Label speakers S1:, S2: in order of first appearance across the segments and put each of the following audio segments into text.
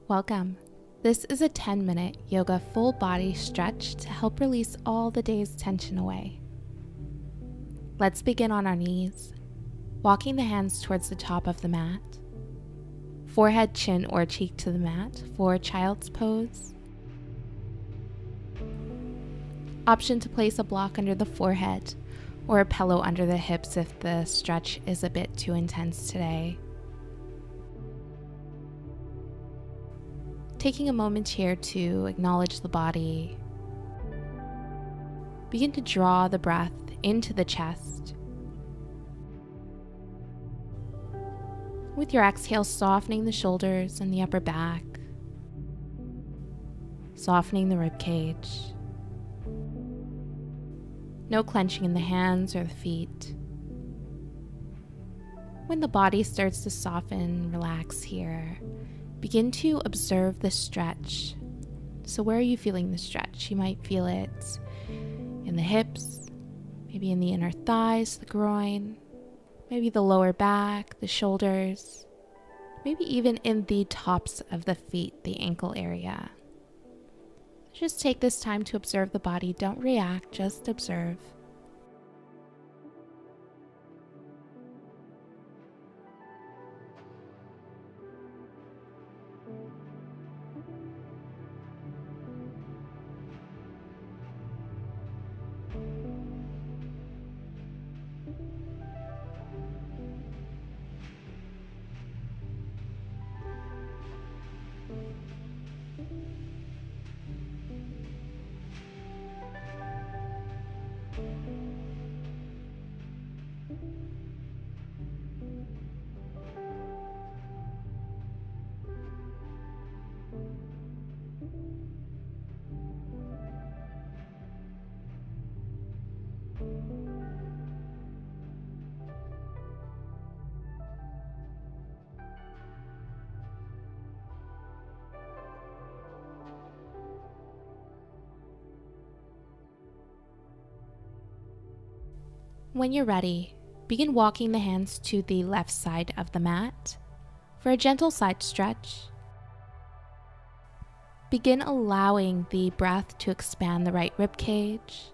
S1: Welcome. This is a 10-minute yoga full body stretch to help release all the day's tension away. Let's begin on our knees, walking the hands towards the top of the mat. Forehead, chin, or cheek to the mat for child's pose. Option to place a block under the forehead or a pillow under the hips if the stretch is a bit too intense today. Taking a moment here to acknowledge the body. Begin to draw the breath into the chest. With your exhale, softening the shoulders and the upper back, softening the rib cage. No clenching in the hands or the feet. When the body starts to soften, relax here. Begin to observe the stretch. So where are you feeling the stretch? You might feel it in the hips, maybe in the inner thighs, the groin, maybe the lower back, the shoulders, maybe even in the tops of the feet, the ankle area. Just take this time to observe the body. Don't react, just observe. When you're ready, begin walking the hands to the left side of the mat for a gentle side stretch. Begin allowing the breath to expand the right rib cage.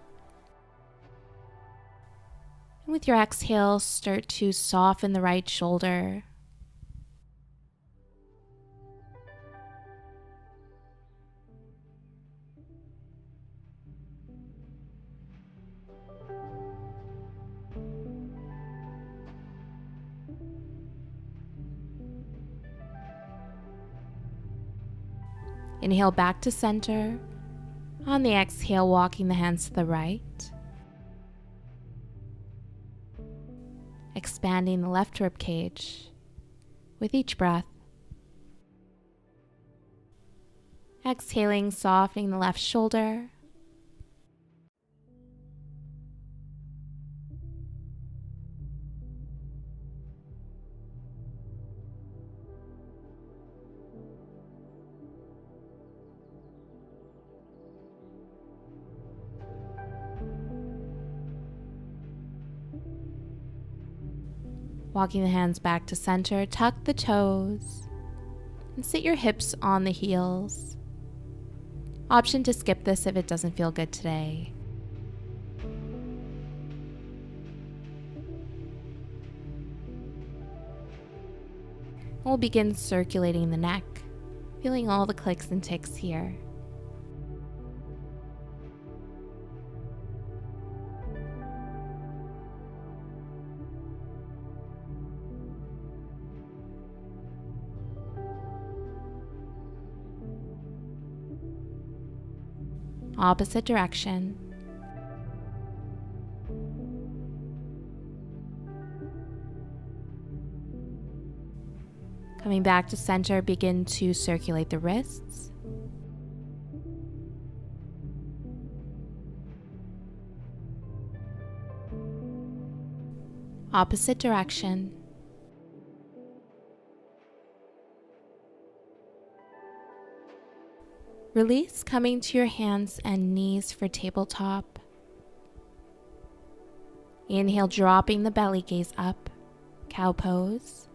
S1: And with your exhale, start to soften the right shoulder. Inhale back to center. On the exhale, walking the hands to the right. Expanding the left rib cage with each breath. Exhaling, softening the left shoulder. Walking the hands back to center, tuck the toes, and sit your hips on the heels. Option to skip this if it doesn't feel good today. We'll begin circulating the neck, feeling all the clicks and ticks here. Opposite direction. Coming back to center, begin to circulate the wrists. Opposite direction. Release, coming to your hands and knees for tabletop. Inhale, dropping the belly, gaze up, cow pose.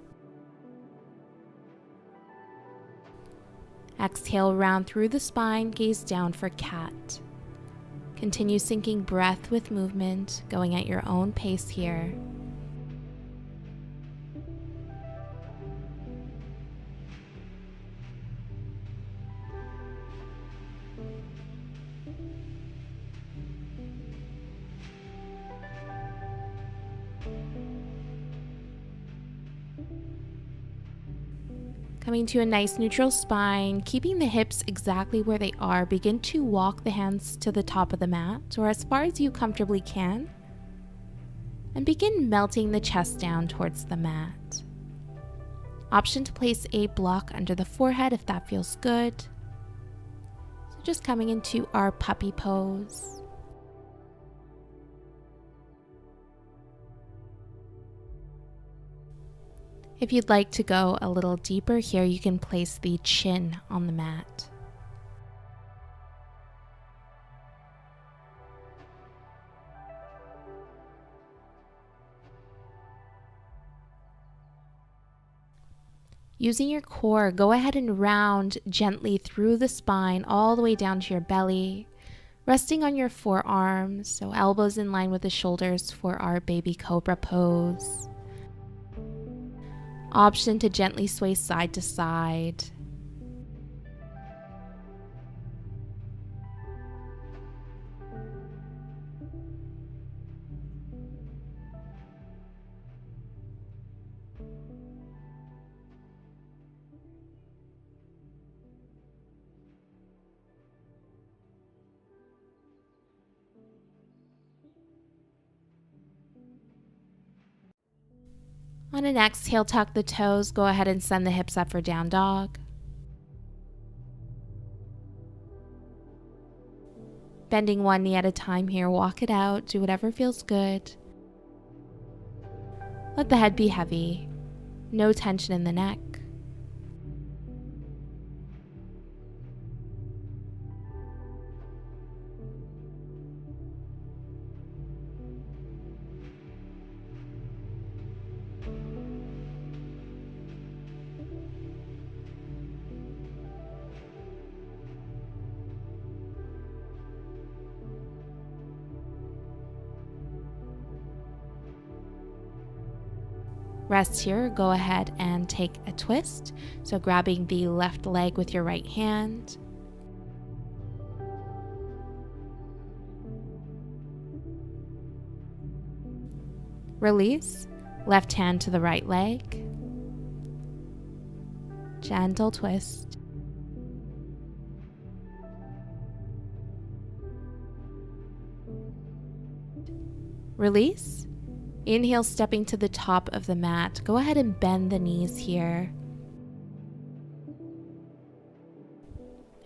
S1: Exhale, round through the spine, gaze down for cat. Continue syncing breath with movement, going at your own pace here. Coming to a nice neutral spine, keeping the hips exactly where they are, begin to walk the hands to the top of the mat or as far as you comfortably can, and begin melting the chest down towards the mat. Option to place a block under the forehead if that feels good. So just coming into our puppy pose. If you'd like to go a little deeper here, you can place the chin on the mat. Using your core, go ahead and round gently through the spine all the way down to your belly, resting on your forearms, so elbows in line with the shoulders for our baby cobra pose. Option to gently sway side to side. On an exhale, tuck the toes. Go ahead and send the hips up for down dog. Bending one knee at a time here. Walk it out. Do whatever feels good. Let the head be heavy. No tension in the neck. Rest here, go ahead and take a twist. So grabbing the left leg with your right hand. Release, left hand to the right leg. Gentle twist. Release. Inhale, stepping to the top of the mat. Go ahead and bend the knees here.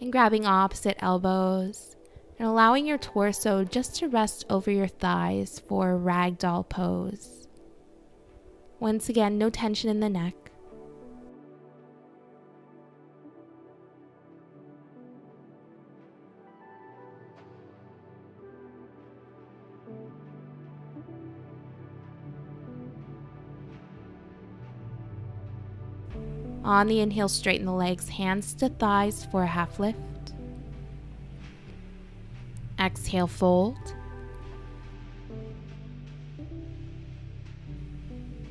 S1: And grabbing opposite elbows and allowing your torso just to rest over your thighs for ragdoll pose. Once again, no tension in the neck. On the inhale, straighten the legs, hands to thighs for a half lift. Exhale, fold.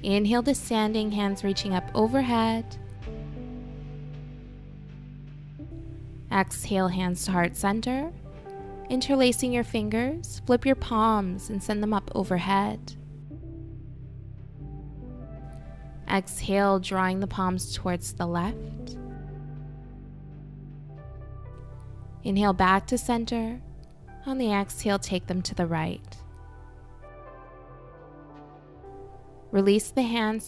S1: Inhale to standing, hands reaching up overhead. Exhale, hands to heart center. Interlacing your fingers, flip your palms and send them up overhead. Exhale, drawing the palms towards the left. Inhale back to center. On the exhale, take them to the right. Release the hands